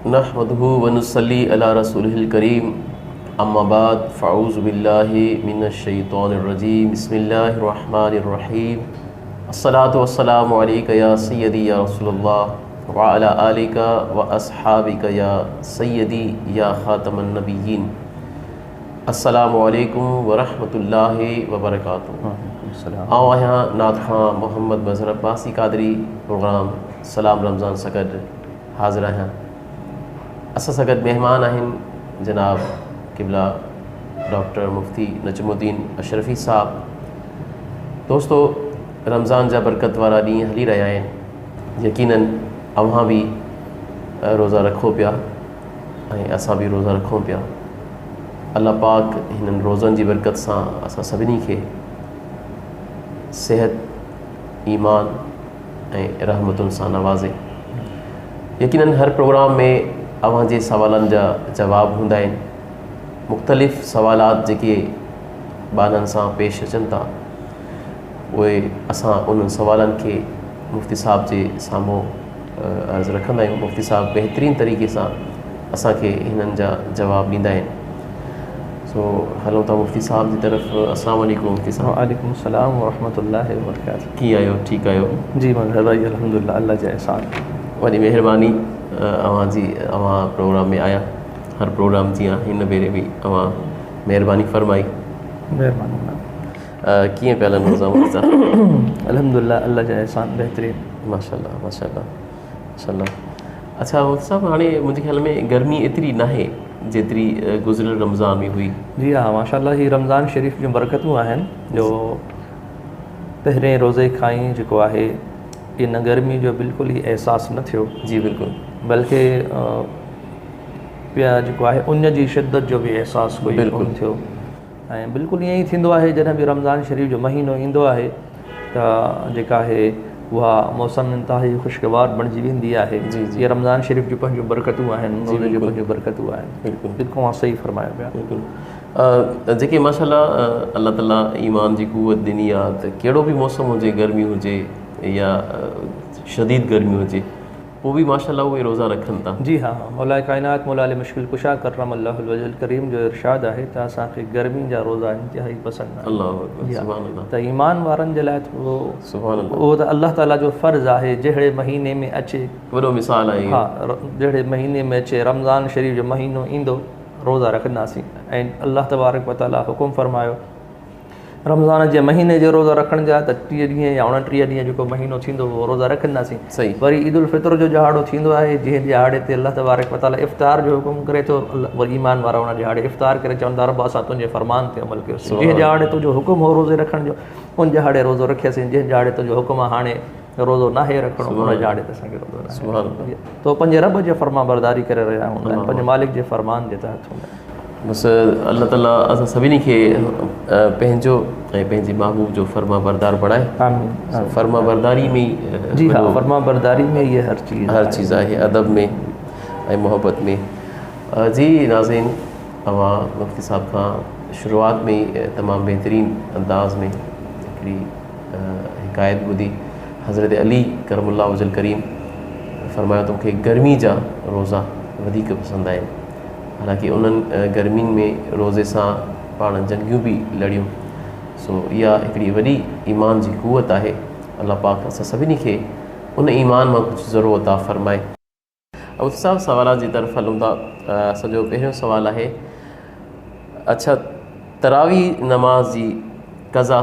नहमदुहु व नुसल्ली अला रसूलिहिल करीम अम्मा बाद फ़अऊज़ु बिल्लाहि मिनश शैतानिर रजीम बिस्मिल्लाहिर रहमानिर रहीम अस्सलातु वस्सलामु अलैका या सय्यदी या रसूलल्लाह व अला आलिका व अस्हाबिका या सय्यदी या ख़ातमन नबिय्यीन। अस्सलामु अलैकुम व रहमतुल्लाहि व बरकातुहू। आओ आहियां नात खां मोहम्मद मज़हर अब्बासी क़ादरी प्रोग्राम सलाम रमज़ान सां गॾु हाज़िर आहियां। असां सां गॾु महिमान आहिनि जनाब क़िबला डॉक्टर मुफ्ती नजमुद्दीन अशरफ़ी साहब। दोस्तो, रमज़ान जा बरकत वारा ॾींहं हली रहिया आहिनि। यकीनन अव्हां बि रोज़ा रखो पिया ऐं असां बि रोज़ा रखूं पिया। अल्लाह पाक हिननि रोज़नि जी बरकत सां असां सभिनी खे सेहत, ईमान ऐं रहमतुनि सां नवाज़े। यकीनन हर प्रोग्राम में अव्हां जे सवालनि जा जवाब हूंदा आहिनि। मुख़्तलिफ़ सवालात जेके ॿारनि सां पेश अचनि था उहे असां उन्हनि सवालनि खे मुफ्ती साहब जे साम्हूं अर्ज़ु रखंदा आहियूं। मुफ्ती साहब बहितरीन तरीक़े सां असांखे हिननि जा जवाब ॾींदा आहिनि। सो हलो था मुफ्ती साहब जी तरफ़। अस्सलामु अलैकुम मुफ्ती साहब। वालेकुम सलाम व रहमतुल्लाहि व बरकातुहू। कीअं आहियो? ठीकु आहियो? जी मज़हर भाई अल्हम्दुलिल्लाह, अल्लाह जा एहसान। वॾी महिरबानी अव्हां प्रोग्राम में आया। हर प्रोग्राम जीअं हिन भेरे बि अव्हां महिरबानी फरमाई। महिरबानी। कीअं पिया हलनि रोज़ा मुफ्ती साहब? अल्हम्दुलिल्लाह, अल्लाह जा एहसान बहितरीन। माशाल्लाह माशाल्लाह माशाल्लाह। अच्छा मुफ्ती साहब, हाणे मुंहिंजे ख्याल में गर्मी एतिरी नाहे जेतिरी गुज़िरियल रमज़ान में हुई। जी हाँ, माशाल्लाह ही रमज़ान शरीफ़ जूं बरकतूं आहिनि जो पहिरें रोज़े खां ई जेको आहे इन गर्मी जो बिल्कुलु ई अहसासु न थियो। जी बिल्कुलु। बल्कि ॿिया जेको आहे उन जी शिद्दत जो बि अहसासु कोई कोन थियो। ऐं बिल्कुलु ईअं ई थींदो आहे जॾहिं बि रमज़ान शरीफ़ जो महीनो ईंदो आहे त जेका आहे उहा मौसम इंतिहाई ख़ुशगवार बणिजी वेंदी आहे। जीअं रमज़ान शरीफ़ जूं पंहिंजूं बरकतूं आहिनि, रोज़े जूं पंहिंजूं बरकतूं आहिनि। बिल्कुलु मां सही फरमायो पिया। बिल्कुलु जेके माशाल्लाह अल्लाह ताला ईमान जी क़ुवत ॾिनी आहे, त कहिड़ो बि मौसम हुजे, गर्मी हुजे या शदीद गर्मी हुजे, पोइ बि माशाल्लाह उहे रोज़ा रखनि था। जी हाँ, मौला काइनात मौला मुश्किल कुशा करमल्लाहुल वजहुल करीम जो इरशाद आहे त असांखे गर्मी जा रोज़ा इंतिहाई पसंदि आहे। अल्लाहु अकबर, सुभान अल्लाह। त ईमान वारनि जे लाइ सुभान अल्लाह, उहो त अल्लाह ताला जो फ़र्ज़ु आहे। जहिड़े महीने में अचे, वॾो मिसाल आहे। हा, जहिड़े महीने में अचे रमज़ान शरीफ़ जो महीनो ईंदो, रोज़ा रखंदासीं। ऐं अल्लाह तबारक व तआला हुकुम फरमायो रमज़ान जे महीने जो रोज़ा रखण जा त 30 ॾींहं या 29 ॾींहं जेको महीनो थींदो उहो रोज़ा रखंदासीं। सही। वरी ईद उल फितर जो ॾिहाड़ो थींदो आहे, जंहिं ॾिहाड़े ते अल्लाह तबारक व तआला इफ़्तार जो हुकुम करे थो। वरी ईमान वारा उन ॾिहाड़े इफ़्तार करे चवंदा रब असां तुंहिंजे फ़रमान ते अमल कयोसीं। जंहिं ॾिहाड़े तुंहिंजो हुकुम हो रोज़े रखण जो, उन ॾिहाड़े रोज़ो रखियासीं। जंहिं ॾिहाड़े तुंहिंजो हुकुम आहे हाणे रोज़ो नाहे रखणो, उन ॾिहाड़े ते असांखे रोज़ो नाहे। तो पंहिंजे रब जे फ़र्मा बरदारी करे रहिया हूंदा आहिनि, पंहिंजे मालिक जे फ़रमान जे तहत हूंदा आहिनि। बसि अल्लाह ताला असां सभिनी खे पंहिंजो ऐं पंहिंजे महबूब जो फर्मा बरदार बणाए। आमीन। फर्मा बरदारी में ई जी हाँ, फर्मा बरदारी में ये हर चीज़ आहे, अदब में ऐं मोहब्बत में। जी नाज़रीन, अवां मुफ्ती साहब खां शुरूआत में ई तमामु बहितरीन अंदाज़ में हिकिड़ी हिकायत ॿुधी। हज़रत अली करमुल्लाह वजल करीम फरमायो त मूंखे गर्मी जा रोज़ा वधीक पसंदि आहिनि। हालांकि उन्हनि गर्मियुनि में रोज़े सां पाण जंगियूं बि लड़ियूं। सो इहा हिकिड़ी वॾी ईमान जी क़ुवत आहे। अल्लाह पाक असां सभिनी खे उन ईमान मां कुझु ज़रूरु अता फ़रमाए। मुफ्ती साहब, सवालात जी तरफ़ हलूं था। सॼो पहिरियों सुवालु आहे, अच्छा तरावी नमाज़ जी क़ज़ा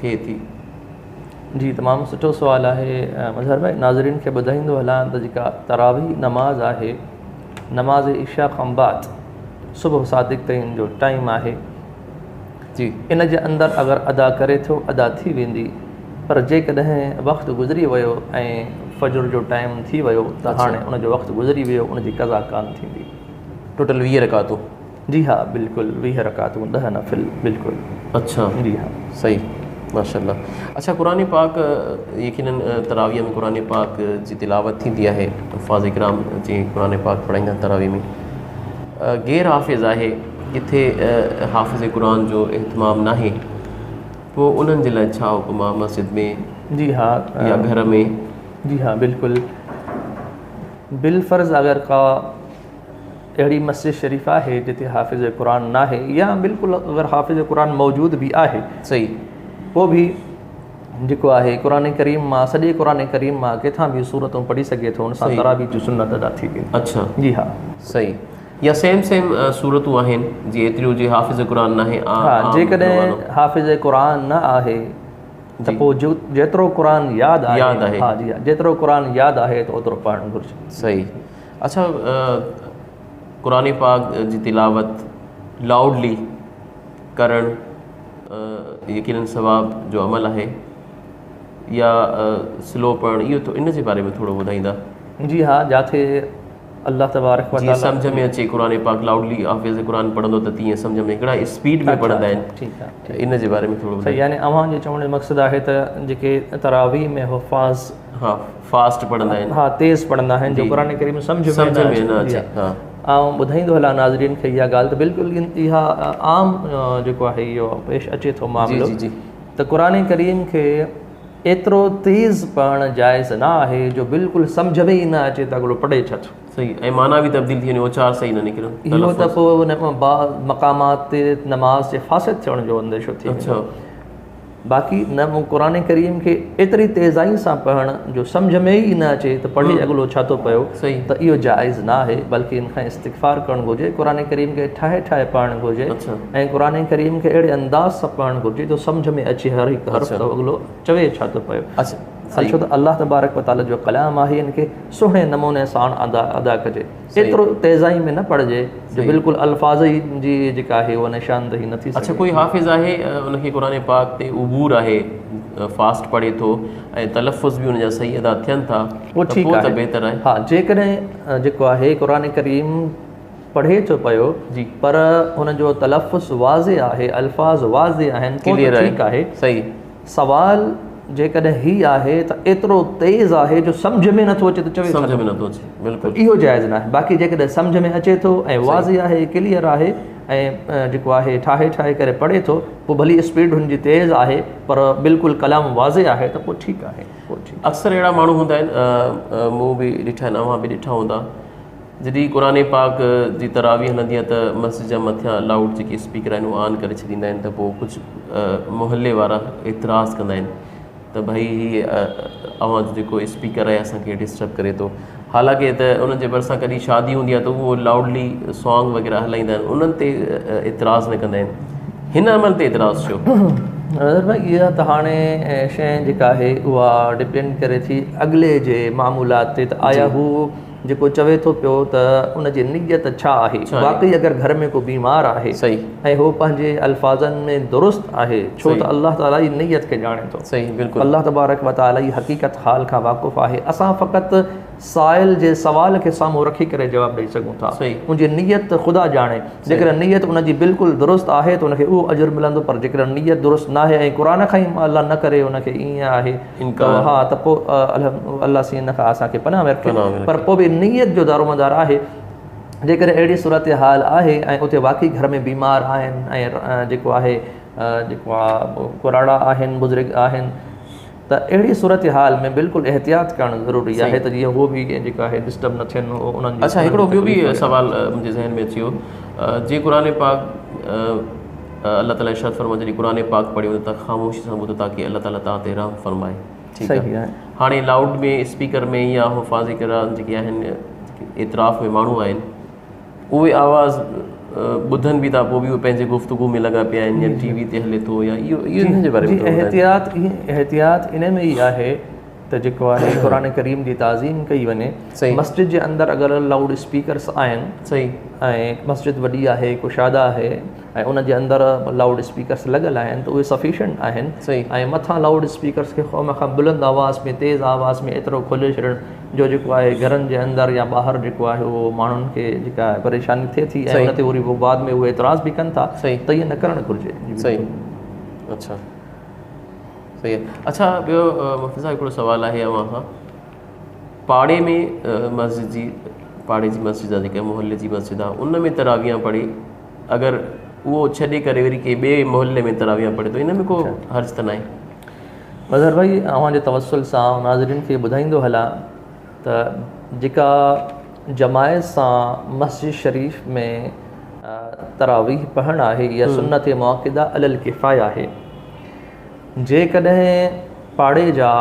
थिए थी? जी, तमामु सुठो सुवालु आहे मज़हर भाई। नाज़रीन खे ॿुधाईंदो हलां त जेका तरावी नमाज़ आहे, नमाज़ इशा खां बाद सुबुह सादिक ताईं जो टाइम आहे जी, इन जे अंदरि अगरि अदा करे थो अदा थी वेंदी। पर जेकॾहिं वक़्तु गुज़री वियो ऐं फजर जो टाइम थी वियो त हाणे उनजो वक़्तु गुज़री वियो, उनजी क़ज़ा कान थींदी। टोटल 20 रकातूं? जी हा, बिल्कुलु 20 रकातूं, 10 नफ़िल। बिल्कुलु। अच्छा, जी हाँ, सही, माशाल्लाह। अच्छा, क़ुरान पाक यकीनन तरावीह में क़ुरान पाक जी तिलावत थींदी आहे। हुफ़ाज़ इकराम जीअं क़ुरान पाक पढ़ाईंदा आहिनि तरावीह में। गैर हाफ़िज़ आहे, किथे हाफ़िज़ क़ुरान जो इहतमाम नाहे, पोइ उन्हनि जे लाइ छा हुकुम आहे? मस्जिद में जी हाँ, या घर में? जी हाँ, बिल्कुलु। बिलफ़र्ज़ अगरि का अहिड़ी मस्जिद शरीफ़ आहे जिते हाफ़िज़ क़ुरान न आहे या बिल्कुलु अगरि हाफ़िज़ क़ुरान मौजूद बि आहे सही पोइ बि जेको आहे क़ुरान करीम मां सॼे क़ुरान करीम मां किथां बि सूरतूं पढ़ी सघे थो, हुन सां तरावी जी सुन्नत अदा थी वेंदी। अच्छा जी हा सही, या सेम सूरतूं आहिनि जीअं एतिरी हुजे हाफ़िज़ क़ुरान न आहे। हा, जेकॾहिं हाफ़िज़ क़ुरान न आहे त पोइ जेतिरो क़ुरान यादि आहे, हा जी हा, जेतिरो क़ुरान यादि आहे त ओतिरो पढ़णु घुरिजे। सही। अच्छा, क़ुरान पाक जी तिलावत लाउडली करणु यकीनन सवाब जो अमल आहे या स्लो पढ़णु, इहो तो इन जे बारे में थोरो ॿुधाईंदा? जी हा, जिथे अल्लाह तबारक व तआला सम्झ में अचे क़ुरान पाक लाउडली हाफ़िज़ क़ुरान पढ़ंदो त तीअं सम्झ में, हिकिड़ा स्पीड में पढ़ंदा आहिनि, ठीकु आहे, इन जे बारे में थोरो सही। यानी अव्हां जो चवण जो मक़सदु आहे त जेके तरावी में हुफ़ाज़ हा फास्ट पढ़ंदा आहिनि, हा तेज़ पढ़ंदा आहिनि, जो क़ुरान करीम सम्झ में न अचे। हा, ऐं ॿुधाईंदो हलां नाज़रीन खे इहा ॻाल्हि त बिल्कुलु इहा आम जेको आहे इहो पेश अचे थो मामिलो त क़ुरान करीम खे एतिरो तेज़ पढ़णु जाइज़ न आहे जो बिल्कुलु सम्झ में ई न अचे त अॻिलो पढ़े छा थो। सही, ऐं माना बि तब्दील थी वञे, उचार सही न निकिरनि, इहो त पोइ उन मक़ामात ते नमाज़ जे फासिद थियण जो अंदेशो थी वेंदो। बाक़ी न क़ुरान करीम खे एतिरी तेज़ाई सां पढ़णु जो सम्झ में ई न अचे त पढ़ी अॻिलो छा थो पियो, त इहो जाइज़ न आहे, बल्कि इन खां इस्तिग़फ़ार करणु घुरिजे, क़ुरान करीम खे ठाहे ठाहे पढ़णु घुरिजे ऐं क़ुरान करीम खे अहिड़े अंदाज़ सां पढ़णु घुरिजे जो सम्झ में अचे हर हिकु हर्फ़ त अॻिलो चवे छा थो पियो। छो त अल्लाह तबारक व तआला जो कलाम आहे, इन खे सुहिणे नमूने सां अदा कजे, एतिरो तेज़ाई में न पढ़िजे जो बिल्कुलु अल्फाज़ जी जेका आहे उहा निशानदही न थी सघे। अच्छा, कोई हाफ़िज़ आहे उनखे क़ुरान पाक ते उबूर आहे, फास्ट पढ़े थो ऐं तलफ़ुज़ बि उनजा सही अदा थियनि था, पोइ ठीकु आहे, बहितर आहे। हा, जेकॾहिं जेको आहे क़ुरान करीम पढ़े थो पियो जी पर हुनजो तलफ़ुज़ वाज़े आहे, अल्फाज़ वाज़े आहिनि, क्लियर ठीकु आहे, सही। सवाल जेकॾहिं हीअ आहे त एतिरो तेज़ आहे जो सम्झ में नथो अचे त चवे सम्झ में नथो अचे, बिल्कुलु इहो जाइज़ न आहे। बाक़ी जेकॾहिं सम्झ में अचे थो ऐं वाज़े आहे, क्लियर आहे ऐं जेको आहे ठाहे ठाहे करे पढ़े थो, पोइ भली स्पीड हुनजी तेज़ आहे पर बिल्कुलु कलाम वाज़े आहे त पोइ ठीकु आहे, पोइ ठीकु। अक्सर अहिड़ा माण्हू हूंदा आहिनि, मूं बि ॾिठा आहिनि, अव्हां बि ॾिठा हूंदा, जॾहिं क़ुरान पाक जी तरावी हलंदी आहे त मस्जिद जा मथियां लाउड जेके स्पीकर आहिनि उहे ऑन करे छॾींदा आहिनि, त पोइ कुझु मोहल्ले वारा एतिराज़ कंदा आहिनि त भई हीअ अव्हां जो जेको स्पीकर आहे असांखे डिस्टर्ब करे थो। हालांकि त उन्हनि जे भरिसां कॾहिं शादी हूंदी आहे त उहो लाउडली सॉन्ग वग़ैरह हलाईंदा आहिनि, उन्हनि ते एतिराज़ न कंदा आहिनि, हिन अमल ते एतिराज़ छो? भाई इहा त हाणे शइ जेका आहे उहा डिपेंड करे थी अॻिले जे मामूलात ते, त आया हू जेको चवे थो पियो त उनजी नियत छा आहे, वाक़ई अगरि घर में को बीमार आहे सही ऐं हो पंहिंजे अल्फाज़नि में दुरुस्त आहे, छो त अल्लाह ताला जी नियत खे ॼाणे थो। सही, बिल्कुलु अल्लाह तबारक व तआला जी हक़ीक़त हाल खां वाक़ुफ़ु आहे, असां फ़क़ति साइल जे सवाल खे साम्हूं रखी करे जवाबु ॾेई सघूं था। मुंहिंजी नियत ख़ुदा ॼाणे, जेकॾहिं नियत उनजी बिल्कुलु दुरुस्त आहे त उनखे उहो अजुर मिलंदो, पर जेकॾहिं नियत दुरुस्त न आहे ऐं क़ुरान खां ई अल्लाह न करे उनखे ईअं आहे हा त पोइ अल्लाह सी इन खां असांखे पनाह में रखे, पर पोइ बि नियत जो दारोमदार आहे। जेकॾहिं अहिड़ी सूरत हाल आहे ऐं उते वाक़ई घर में बीमार आहिनि ऐं जेको आहे कुराड़ा आहिनि, बुज़ुर्ग आहिनि, त अहिड़ी सूरत हाल में बिल्कुलु एहतियात करणु ज़रूरी आहे त जीअं उहो बि जेका आहे डिस्टर्ब न थियनि उन्हनि। अच्छा, हिकिड़ो ॿियो बि सवाल मुंहिंजे ज़हन में अची वियो, जे क़ुरान पाक अल्लाह ताला इरशाद फरमाए जॾहिं क़ुरान पाक पढ़ियो त ख़ामोशी सां ॿुधो ताकी अल्लाह ताला तव्हां ते रहम फरमाए, ठीकु आहे। हाणे लाउड में स्पीकर में या हुफ़ाज़ किराम जेके आहिनि, एतिराफ़ में माण्हू आहिनि, उहे आवाज़ ॿुधनि बि था, पोइ बि उहे पंहिंजे गुफ़्तगू में लॻा पिया आहिनि या टीवी ते हले थो, या इहो हिन जे बारे में एहतियात इन में ई आहे त जेको आहे क़ुरान करीम जी ताज़ीम कई वञे। मस्जिद जे अंदरि अगरि लाउड स्पीकर्स आहिनि, सही, ऐं मस्जिद वॾी आहे, कुशादा आहे ऐं उन जे अंदरि लाउड स्पीकर्स लॻल आहिनि त उहे सफिशिएंट आहिनि, सही, ऐं मथां लाउड स्पीकर्स खे ख़ौम खां बुलंद आवाज़ में, तेज़ आवाज़ में एतिरो खोले छॾणु जो जेको आहे घरनि जे अंदरि या ॿाहिरि जेको आहे उहो माण्हुनि खे जेका परेशानी थिए थी ऐं उन ते वरी पोइ बाद में उहे एतिराज़ बि कनि था, त इहे न करणु घुरिजे। सही, अच्छा, सही आहे। अच्छा, ॿियो मुफ़्ती हिकिड़ो सुवालु आहे अव्हां खां, पाड़े में मस्जिद जी, पाड़े जी मस्जिद आहे जेका मोहल्ले जी मस्जिद आहे, उन में तरावियां पढ़े, अगरि उहो छॾे करे वरी के ॿिए मोहल्ले में तरावियां पढ़े थो, इन में को हर्ज त न आहे? मज़हर भाई, अव्हां जे तवसुल सां नाज़रीन खे ॿुधाईंदो हलां त जेका जमायत सां मस्जिद शरीफ़ में तरावीह पढ़णु आहे इहा सुन्नत मुअक्कदा अलल किफ़ाया आहे। जेकॾहिं पाड़े जा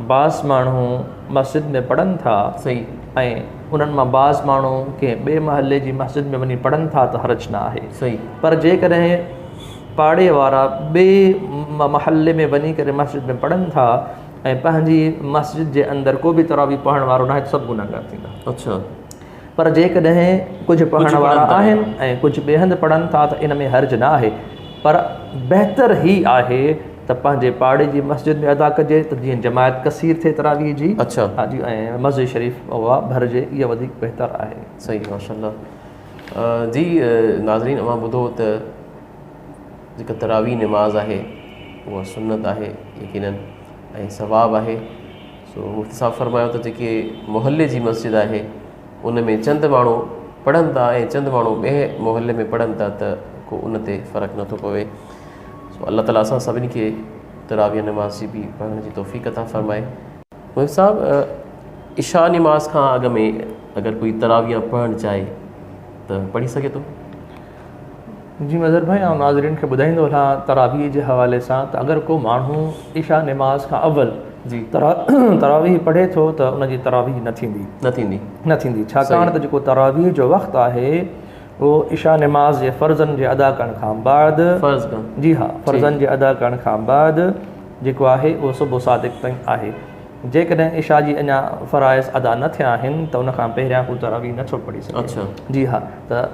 बाज़ माण्हू मस्जिद में पढ़नि था सही ऐं उन्हनि मां बाज़ माण्हू कंहिं ॿिए महले जी मस्जिद में वञी पढ़नि था त हर्ज न आहे। सही पर जेकॾहिं पाड़े वारा ॿिए महले में वञी करे मस्जिद में पढ़नि था ऐं पंहिंजी मस्जिद जे अंदरि को बि तरावीह पढ़ण वारो न आहे त सभु गुनाहगार थींदा। अच्छा पर जेकॾहिं कुझु पढ़ण वारा आहिनि ऐं कुझु ॿिए हंधि पढ़नि था त इन में हर्ज न आहे। पर बहितर ई आहे त पंहिंजे पाड़े जी मस्जिद में अदा कजे त जीअं जमायत कसीर थिए तरावीह जी। अच्छा हा जी ऐं मस्जिद शरीफ़ उहा भरिजे, इहा वधीक बहितर आहे। सही माशाल्लाह। जी नाज़रीन, अवां ॿुधो त जेका तरावी नमाज़ आहे उहा सुन्नत आहे यकीनन ऐं सवाब आहे। सो मुफ़्ती साहब फरमायो त जेके मुहल्ले जी मस्जिद आहे उन में चंद माण्हू पढ़नि था ऐं चंद माण्हू ॿिए मुहल्ले में पढ़नि था त को उन ते फ़र्क़ु नथो पवे। सो अल्लाह ताला असां सभिनी खे तरावीह नमाज़ जी बि पढ़ण जी तौफ़ीक़ अता फ़रमाए। मुफ़्ती साहब, इशा नमाज़ खां अॻु में अगरि कोई तरावीह पढ़णु चाहे त पढ़ी सघे थो? जी मज़र भाई, ऐं नाज़रीन खे ॿुधाईंदो हलां तरावीह जे हवाले सां त अगरि को माण्हू इशा नमाज़ खां अवल जी तरावीह पढ़े थो त उनजी तरावीह न थींदी छाकाणि त जेको तरावीह जो वक़्तु आहे उहो इशा नमाज़ जे फ़र्ज़नि जे अदा करण खां बाद जी हा फ़र्ज़नि जे अदा करण खां बाद जेको आहे उहो सुबुह सादिक़ ताईं आहे। जेकॾहिं इशा जी अञा फ़राइज़ अदा न थिया आहिनि त उनखां पहिरियां को तरावीह नथो पढ़ी सघे। अच्छा जी हा, त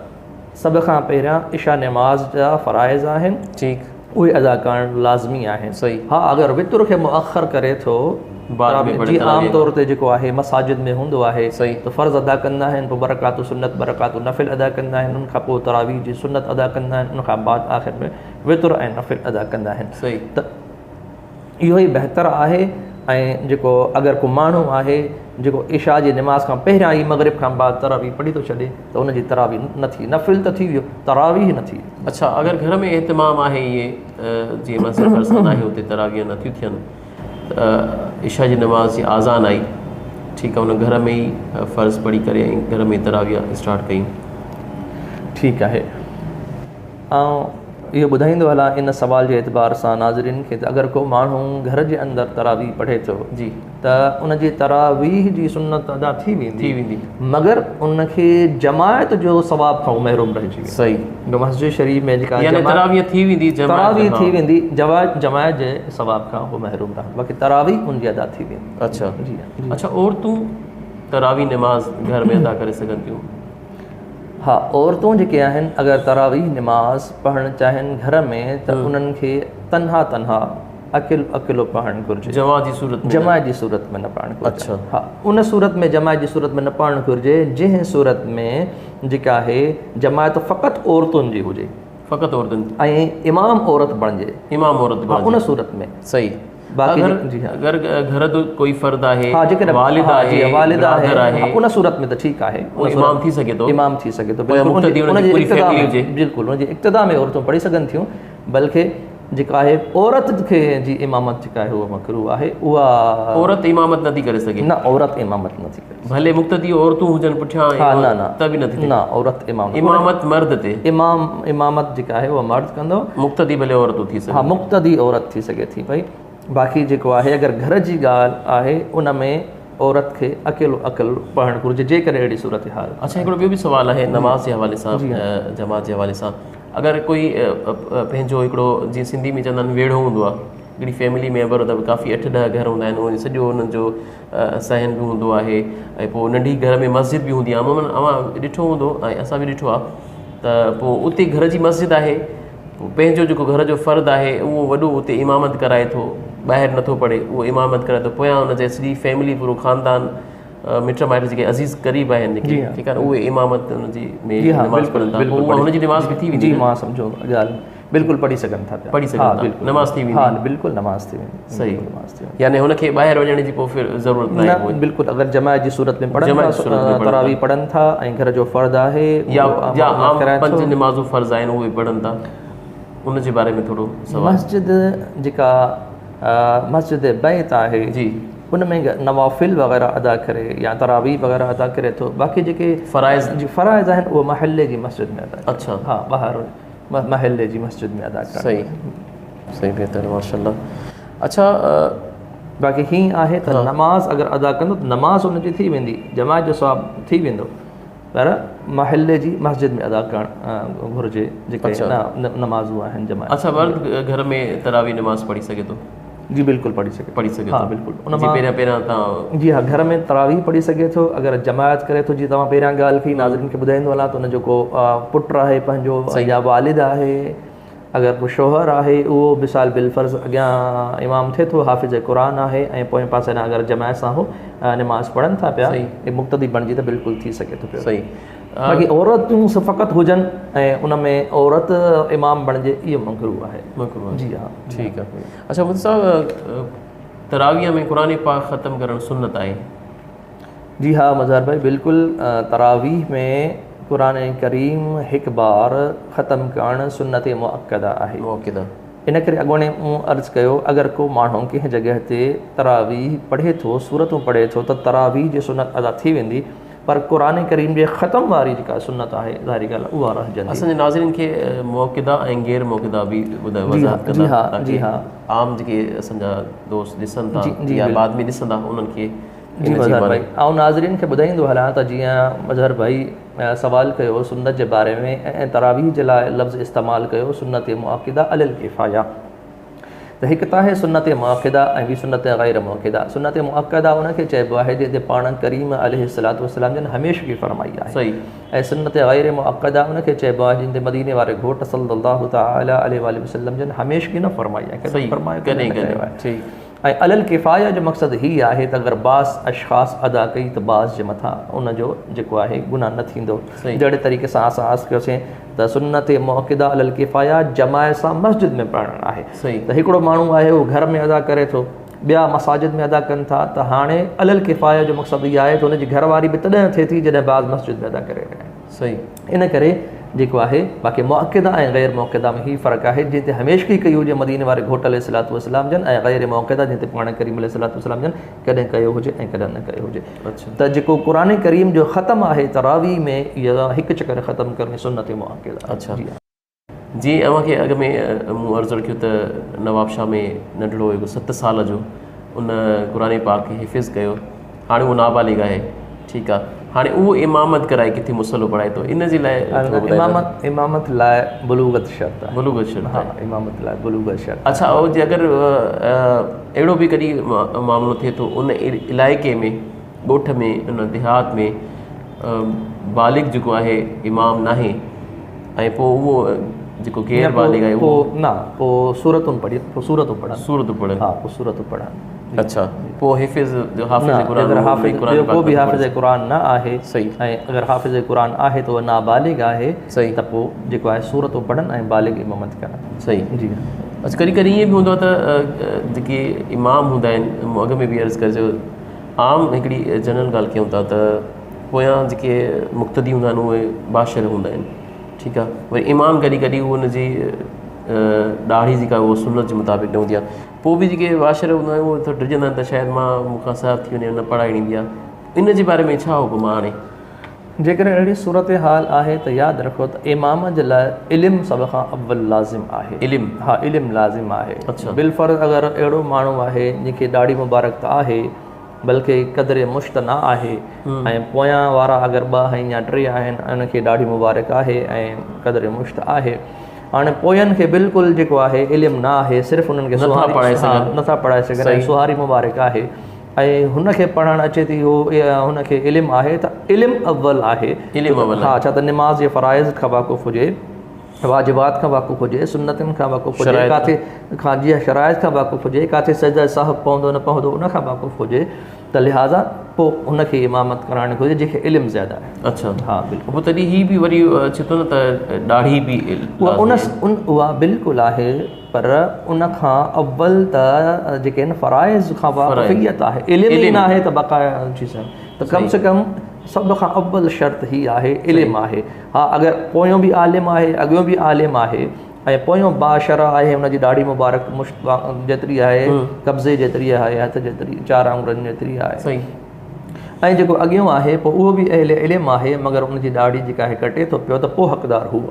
सभ खां पहिरियां इशा नमाज़ जा फ़राइज़ आहिनि, ठीकु, उहे अदा करणु लाज़मी आहिनि। सही। हा, अगरि वितुर खे मुअख़र करे थो जी आम तौर ते जेको आहे मसाजिद में हूंदो आहे त फ़र्ज़ अदा कंदा आहिनि, पोइ बरकातु सुन्नत बरकातु नफ़िल अदा कंदा आहिनि, उनखां पोइ तरावीह जी सुन्नत अदा कंदा आहिनि, उनखां बाद आख़िर में वितुर ऐं नफ़िल अदा कंदा आहिनि। सही। त इहो ई बहितर आहे। ऐं जेको अगरि को माण्हू आहे जेको इशा जी नमाज़ खां पहिरियां ई मग़रिब खां बाद तरावीह पढ़ी थो छॾे त उनजी तरावीह न थी, नफ़िल त थी वियो, तरावीह न थी। अच्छा, अगरि घर में एहतमाम आहे इहे जीअं मस्जिद फर्ज़ आहे उते तरावीह नथियूं थियनि त इशा जी नमाज़ जी आज़ान आई, ठीकु आहे, उन घर में ई फ़र्ज़ पढ़ी करे ऐं घर में तरावीह स्टार्ट कयूं, ठीकु आहे। ऐं इहो ॿुधाईंदो हलां इन सवाल जे एतबार सां नाज़रीन खे त अगरि को माण्हू घर जे अंदरि तरावीह पढ़े थो जी त उनजी तरावीह जी सुन्नत अदा थी वेंदी मगर उनखे जमायत जो सवाब खां महरूम रहिजी वेंदो। सही। मस्जिद शरीफ़ में जेका तरावीह थी वेंदी, तरावीह थी वेंदी, जमायत जे सवाब खां उहो महरूम रहंदो, बाक़ी तरावीह उनजी अदा थी वेंदी। अच्छा जी। अच्छा, औरतूं तरावीह नमाज़ घर में अदा करे सघनि थियूं? हा, औरतूं जेके आहिनि अगरि तरावीह नमाज़ पढ़णु चाहिनि घर में त उन्हनि खे तन्हा अकेलो पढ़णु घुरिजे, जमात जी सूरत में न पढ़णु घुरिजे। अच्छा। हा, उन सूरत में जमात जी सूरत में न पढ़णु घुरिजे जंहिं सूरत में जेका आहे जमायत फ़क़ति औरतुनि जी हुजे, फ़क़ति औरतुनि ऐं इमाम औरत बणिजे, उन सूरत में। सही। बाक़ी अगरि घर जो कोई फ़र्द आहे, वालिद आहे, उन सूरत में त ठीकु आहे, इमाम थी सघे थो, बिल्कुलु उनजी इक़्तिदा में औरतूं पढ़ी सघनि थियूं। बल्कि जेका आहे औरत खे जी इमामत जेका आहे उहा मकरूह आहे, उहा औरत इमामत नथी करे सघे। न, औरत इमामत नथी करे, भले मुक़्तदी औरतूं हुजनि पुठियां, त बि नथी, न औरत इमामत मर्द ते, इमामत जेका आहे उहा मर्द कंदो, मुक़्तदी भले औरतूं थी सघे। हा, मुक़्तदी औरत थी सघे थी भई। बाक़ी जेको आहे अगरि घर जी ॻाल्हि आहे उन में औरत खे अकेलो पढ़णु घुरिजे जेकॾहिं अहिड़ी सूरत हाल। अच्छा, हिकिड़ो ॿियो बि सुवालु आहे नमाज़ जे हवाले सां, जमात जे हवाले सां। अगरि कोई पंहिंजो हिकिड़ो जीअं सिंधी में चवंदा आहिनि वेड़ो हूंदो आहे, हिकिड़ी फैमिली मेंबर त काफ़ी 8-10 घर हूंदा आहिनि, उहो सॼो हुननि जो सहन बि हूंदो आहे ऐं पोइ नंढी घर में मस्जिद बि हूंदी आहे। अमूमन अवां ॾिठो हूंदो ऐं असां बि ॾिठो आहे त पोइ उते घर जी मस्जिद आहे, पोइ पंहिंजो जेको घर जो फ़र्द आहे उहो वॾो उते इमामत कराए थो, ॿाहिरि नथो पढ़े, उहो इमामत करे थो, पोयां हुनजे सॼी फैमिली पूरो ख़ानदान मिट माइट जेके अज़ीज़ क़रीब आहिनि ठीकु आहे, उहे इमामत हुनजी में नमाज़ पढ़नि था, हुनजी नमाज़ बि थी वेंदी। जी, मां सम्झो ॻाल्हि, बिल्कुलु पढ़ी सघनि था, नमाज़ थी वेंदी। हा, बिल्कुलु नमाज़ थी वेंदी। सही। यानी हुनखे ॿाहिरि वञण जी पोइ फिर ज़रूरत न आहे। बिल्कुलु, अगरि जमायत जी सूरत में पढ़नि था, तरावी पढ़नि था ऐं घर जो फ़र्ज़ आहे या आम 5 नमाज़ूं फ़र्ज़ आहिनि उहे पढ़नि था, उनजे बारे में थोरो सवाल। मस्जिद जेका मस्जिद बैत आहे जी, ان میں نوافل وغیرہ ادا کرے یا تراویح وغیرہ ادا کرے تو باقی जेके فرائض فرائض ہیں وہ محلے جی مسجد میں ادا کرے. اچھا ہاں باہر محلے جی مسجد میں ادا کرے. صحیح بہتر ماشاء اللہ. اچھا باقی ہی आहे त नमाज़ अगरि अदा कंदो त नमाज़ उनजी थी वेंदी, जमात जो सवाबु थी वेंदो, पर महल्ले जी मस्जिद में अदा करणु घुरिजे जेके नमाज़ूं आहिनि जमात. अच्छा मर्द घर में तरावी नमाज़ पढ़ी सघे थो? जी बिल्कुलु पढ़ी सघे. हा बिल्कुलु. उन मां पहिरियां तव्हां जी हा घर में तरावी पढ़ी सघे थो. अगरि जमात करे थो, जीअं तव्हां पहिरियां ॻाल्हि कई, नाज़रीन खे ॿुधाईंदो हलां त उन जेको पुटु आहे पंहिंजो या वालिद आहे, अगरि को शोहर आहे, उहो मिसाल बिलफर्ज़ अॻियां इमाम थिए थो, हाफ़िज़ क़ुरान आहे ऐं पोएं पासे न अगरि जमात सां हो नमाज़ पढ़नि था पिया, मुक़्तदी बणिजी त बिल्कुलु थी सघे थो पियो. सही. बाक़ी औरतूं फ़क़ति हुजनि ऐं उन में औरत इमाम बणिजे, इहो मकरूह आहे. जी हा ठीकु आहे. अच्छा मुफ्ती साहब तरावीह में क़ुरान पाक ख़तमु करणु सुन्नत आहे? जी हा मज़हर भाई बिल्कुलु. तरावीह में क़ुरान करीम हिकु बार ख़तमु करणु सुन्नत मुअक्कदा आहे. इन करे अॻोणे मूं अर्ज़ु कयो, अगरि को माण्हू कंहिं जॻह ते तरावीह पढ़े थो, सूरतूं पढ़े थो, त तरावीह जी सुन्नत अदा थी वेंदी, पर क़ुरान करीम जे ख़तम वारी जेका सुन्नत आहे ज़ाहिरी ॻाल्हि उहा रहिजंदी. असांजे नाज़रीन खे मुअक्किदा ऐं गैर मुअक्किदा बि ॿुधायो वज़ाहत कंदा. जी हा जी हा. आम जेके असांजा दोस्त ॾिसनि था या बाद में ॾिसंदा उन्हनि खे जी मज़हर भाई ऐं नाज़रीन खे ॿुधाईंदो हलां त जीअं मज़हर भाई सवाल कयो सुन्नत जे बारे में ऐं तरावीह जे लाइ लफ़्ज़ इस्तेमालु कयो सुन्नत मुअक्किदा अलल किफ़ाया, त हिकु त आहे सुन्नत मुअक्किदा ऐं ॿी सुन्नत गैर मुअक्किदा. सुन्नत मुअक्किदा उनखे चइबो आहे जंहिं ते पाण करीम अलैहिस्सलातु वस्सलाम जन हमेशगी फरमाई आहे. सही. ऐं सुन्नत गैर मुअक्किदा उनखे चइबो आहे जंहिं ते मदीने वारे घोट सल्लल्लाहु तआला अलैहि वसल्लम जन हमेशगी न फरमाई आहे, कॾहिं फरमायो आहे. ऐं अलल किफ़ाया जो मक़सदु हीअ आहे त अगरि बास अशख़ास अदा कई त बास जे मथां उनजो जेको आहे गुनाह न थींदो. जहिड़े तरीक़े सां असां अर्ज़ु कयोसीं त सुन्नत मुअक्किदा अलल किफ़ाया जमात सां मस्जिद में पढ़णु आहे. त हिकिड़ो माण्हू आहे उहो घर में अदा करे थो, ॿिया मसाजिद में अदा कनि था, त हाणे अलल किफ़ाया जो मक़सदु इहो आहे त हुनजी घरवारी बि तॾहिं थिए थी जॾहिं बाज़ मस्जिद में अदा करे रहिया आहिनि. सही. इन करे जेको आहे बाक़ी मुअक्किदा ऐं गैर मुअक्किदा में हीअ फ़र्क़ु आहे. जंहिं ते हमेशगी कई हुजे मदीने वारे घोट अलैहिस्सलातु वस्सलाम जन, ऐं गैर मुअक्किदा जंहिं ते पाण करीम अलैहिस्सलातु वस्सलाम जन कॾहिं कयो हुजे ऐं कॾहिं न कयो हुजे. त जेको क़ुरान करीम जो ख़तमु आहे तरावीह में, इहा हिकु चकर ख़तमु करणी सुन्नत मुअक्किदा. अच्छा जी. अव्हांखे अॻ में मूं अर्ज़ु रखियो त नवाब शाह में नंढड़ो हिकु 7 साल जो उन क़ुरान पाक खे हिफ़िज़ कयो, हाणे उहो नाबालिग आहे. ठीकु आहे. हाणे उहो इमामत कराए किथे मुसलो पढ़ाए थो, इन जे लाइ इमामत लाइ बुलूगत शर्त आहे. बुलूगत शर्त. हा इमामत लाइ बुलूगत शर्त. अच्छा ऐं जे अगरि अहिड़ो बि कॾहिं मामिलो थिए थो उन इलाइक़े में, ॻोठ में, उन देहात में बालिग जेको आहे इमाम नाहे ऐं पोइ उहो जेको गैर बालिग आहे उहो न, पोइ सूरतूं पढ़नि. हा पोइ सूरतूं पढ़नि. अच्छा पोइ हिफ़िज़ जो हाफ़िज़ क़ुरान को बि हाफ़िज़ क़ुरान न आहे. सही. ऐं अगरि हाफ़िज़ क़ुरान आहे त उहो नाबालिग आहे. सही. त पोइ जेको आहे सूरतूं पढ़नि ऐं बालिग इमामत करनि. सही. जी. अच्छा कॾहिं कॾहिं ईअं बि हूंदो आहे त जेके इमाम हूंदा आहिनि, मूं अॻ में बि अर्ज़ु कयो, आम हिकिड़ी जनरल ॻाल्हि कयूं था त पोयां जेके मुक़्तदी हूंदा आहिनि उहे बाशर हूंदा आहिनि. ठीकु आहे. वरी इमाम कॾहिं कॾहिं उहो हुनजी ॾाढ़ी जेका उहो सुन्नत जे मुताबिक़ न हूंदी आहे, पोइ बि जेके वाशर हूंदा आहिनि उहे थोरो डिॼंदा आहिनि त शायदि मां मूंखां साफ़ थी वञे, न पढ़ाइणी ईंदी आहे. इन जे बारे में छा हुकुम आहे? हाणे जेकॾहिं अहिड़ी सूरत हाल आहे त यादि रखो त इमाम जे लाइ इल्मु सभ खां अव्वल लाज़िम आहे. इल्मु. हा इल्मु लाज़िम आहे. अच्छा. बिलफ़र्ज़ अगरि अहिड़ो माण्हू आहे जंहिंखे ॾाढ़ी मुबारक त आहे, बल्कि क़दुरु मुश्त न आहे, ऐं पोयां वारा अगरि 2 आहिनि या 3 आहिनि उनखे ॾाढी मुबारक आहे ऐं क़दुरु मुश्त आहे, हाणे पोयनि खे बिल्कुलु जेको आहे इल्मु न आहे, सिर्फ़ु उन्हनि खे नथा पढ़ाए सघनि ऐं सुहारी मुबारक आहे ऐं हुनखे पढ़णु अचे थी, हुनखे इल्मु आहे त इल्मु अव्वल आहे. हा छा त निमाज़ जे फ़राइज़ खां वाक़ुफ़ु हुजे, वाजिबात खां वाक़ुफ़ु हुजे, सुन्नतनि खां वाक़ुफ़ु हुजे, किथे खां जीअं शराइत खां वाक़ुफ़ु हुजे, किथे सजदा साहिबु पवंदो न पवंदो उन खां वाक़ुफ़ु हुजे, त लिहाज़ा पोइ हुनखे इमामत कराइणी घुरिजे जंहिंखे इल्मु ज़्यादा आहे. अच्छा. हा बिल्कुलु. पोइ तॾहिं हीअ बि वरी अचे थो न त ॾाढ़ी बि उहा बिल्कुलु आहे, पर उन खां अव्वल त जेके आहिनि फ़राइज़ खां वाक़ुफ़ियत आहे, इल्मु ई न आहे त बक़ाया त कम से कम सभ खां अव्वल शर्त ही आहे इल्मु आहे. हा अगरि पोयों बि आलिम आहे, अॻियों बि आलिम आहे ऐं पोयों बाशरा आहे उनजी ॾाढी मुबारक जेतिरी आहे कब्ज़े जेतिरी आहे, हथ जेतिरी 4 आङुरनि जेतिरी आहे। सही। ऐं जेको अॻियों आहे पोइ उहो बि अहले इल्म आहे, मगर उनजी ॾाढी जेका आहे कटे थो पियो त पोइ हक़दार हुओ।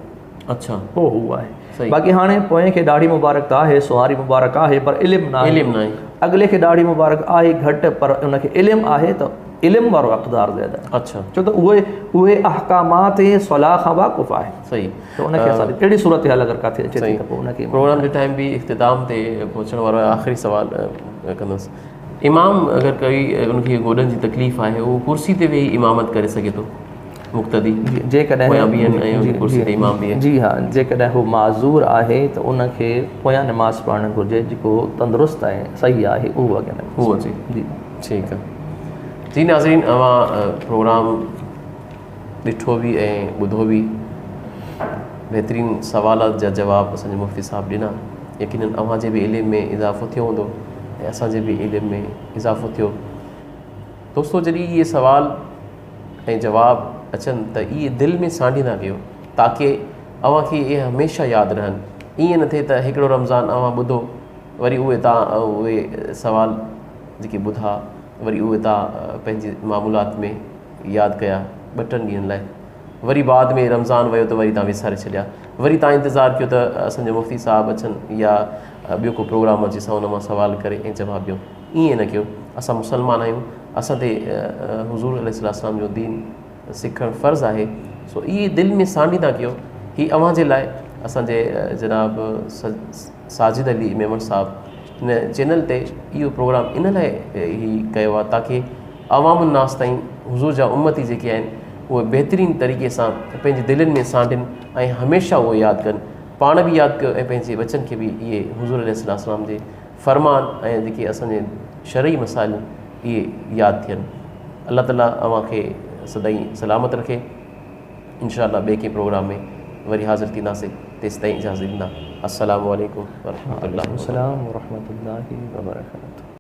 अच्छा, पोइ हू आहे। बाक़ी हाणे पोएं खे ॾाढी मुबारक त आहे, सुवारी मुबारक आहे, पर इल्म न आहे। अॻिले खे ॾाढी मुबारक आहे घटि, पर उनखे इल्म आहे त इल्म वारो हक़दार ज़्यादा। अच्छा, छो त उहे अहकामात सलाह खां वाक़ुफ़ु आहे। सही। त उनखे असां अहिड़ी सूरत हाल अगरि किथे अचे थी त पोइ उनखे प्रोग्राम जे टाइम बि इख़्तिताम ते पहुचण वारो आहे। आख़िरी सुवाल कंदुसि, इमाम अगरि कोई उनखे गोॾनि जी तकलीफ़ आहे, उहो कुर्सी ते वेही इमामत करे सघे थो? मुक़्तदी जेकॾहिं कुर्सी ते इमाम बि जी हा, जेकॾहिं हू माज़ूर आहे त उनखे पोयां नमाज़ पढ़णु घुरिजे, जेको तंदुरुस्त आहे, सही आहे, उहो अॻियां उहो जी जी ठीकु आहे। जी नाज़रीन, अवां प्रोग्राम ॾिठो बि ऐं ॿुधो बि, बहितरीन सवालात जा जवाब असांजे मुफ़्ती साहब ॾिना। यकीनन अव्हांजे बि इल्म में इज़ाफ़ो थियो हूंदो ऐं असांजे बि इल्म में इज़ाफ़ो थियो। दोस्तो, जॾहिं इहे सवाल ऐं जवाब अचनि त इहे दिलि में सांढींदा कयो, ताकी अव्हांखे इहे हमेशह यादि रहनि। ईअं न थिए त हिकिड़ो रमज़ान अव्हां ॿुधो, वरी उहे सवाल जेके ॿुधा वरी उहे तव्हां पंहिंजे मामूलात में यादि कया 2-3 ॾींहंनि लाइ, वरी बाद में रमज़ान वियो त वरी तव्हां विसारे छॾिया, वरी तव्हां इंतज़ारु कयो त असांजे मुफ़्ती साहब अचनि या ॿियो को प्रोग्राम अचे असां हुन मां सवाल करे ऐं जवाबु ॾियूं। ईअं न कयो। असां मुसलमान आहियूं, असां ते हुज़ूर अलैहिस्सलाम जो दीन सिखणु फ़र्ज़ु आहे। सो इहे दिलि में सांढींदा कयो। हीअ अव्हांजे लाइ असांजे जनाब साजिद अली मेमण साहब हिन चैनल ते इहो प्रोग्राम इन लाइ ई कयो आहे ताकी अवामुन नास ताईं हुज़ूर जा उम्मती जेके आहिनि उहे बहितरीन तरीक़े सां पंहिंजे दिलनि में सांढिनि ऐं हमेशह उहो यादि कनि, पाण बि यादि कयो ऐं पंहिंजे बचनि खे बि इहे हुज़ूर अलैहिस्सलाम जे फ़रमान ऐं जेके असांजे शरई मसाइल इहे यादि थियनि। अल्लाह ताला अव्हांखे सदाईं सलामत रखे। इंशाअल्लाह ॿिए कंहिं प्रोग्राम में वरी हाज़िर थींदासीं। तेसि ताईं इजाज़त ॾींदा। अस्सलामु अलैकुम वरहमतुल्लाहि वबरकातुहू।